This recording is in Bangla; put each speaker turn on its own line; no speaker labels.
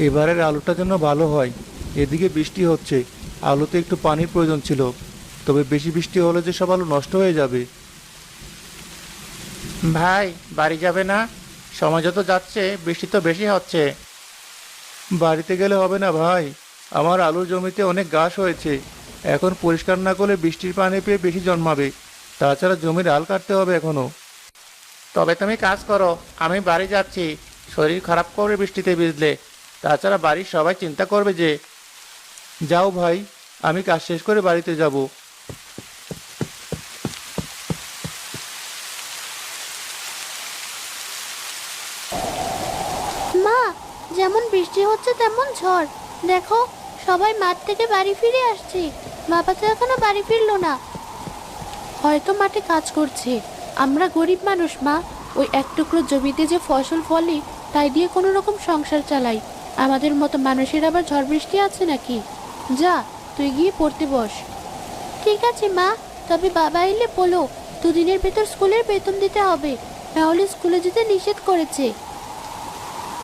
এবারের আলুটা যেন ভালো হয়। এদিকে বৃষ্টি হচ্ছে, আলুতে একটু পানির প্রয়োজন ছিল। তবে বেশি বৃষ্টি হলে যে সব আলু নষ্ট হয়ে যাবে।
ভাই, বাড়ি যাবে না? সময় যত যাচ্ছে বৃষ্টি তো বেশি হচ্ছে।
বাড়িতে গেলে হবে না ভাই, আমার আলুর জমিতে অনেক ঘাস হয়েছে। এখন পরিষ্কার না করলে বৃষ্টির পানি পেয়ে বেশি জন্মাবে। তাছাড়া জমির আল কাটতে হবে এখনো।
তবে তুমি কাজ করো, আমি বাড়ি যাচ্ছি। শরীর খারাপ করবে বৃষ্টিতে ভিজলে। তাছাড়া বাড়ির সবাই চিন্তা করবে যে।
যাও ভাই, আমি কাজ শেষ করে বাড়িতে যাব।
মা, যেমন বৃষ্টি হচ্ছে তেমন ঝড়। দেখো, সবাই মাঠ থেকে বাড়ি ফিরে আসছে। বাবা তো এখনো বাড়ি ফিরলো না। হয়তো মাঠে কাজ করছে। আমরা গরিব মানুষ মা, ওই এক টুকরো জমিতে যে ফসল ফলে তাই দিয়ে কোনো রকম সংসার চালাই। আমাদের মতো মানুষের আবার ঝড় বৃষ্টি আছে নাকি? যা, তুই গিয়ে পড়তে বস। ঠিক আছে মা, তবে বাবা এলে বলো 2 দিনের ভেতর স্কুলের বেতন দিতে হবে, নাহলে স্কুলে যেতে নিষেধ করেছে।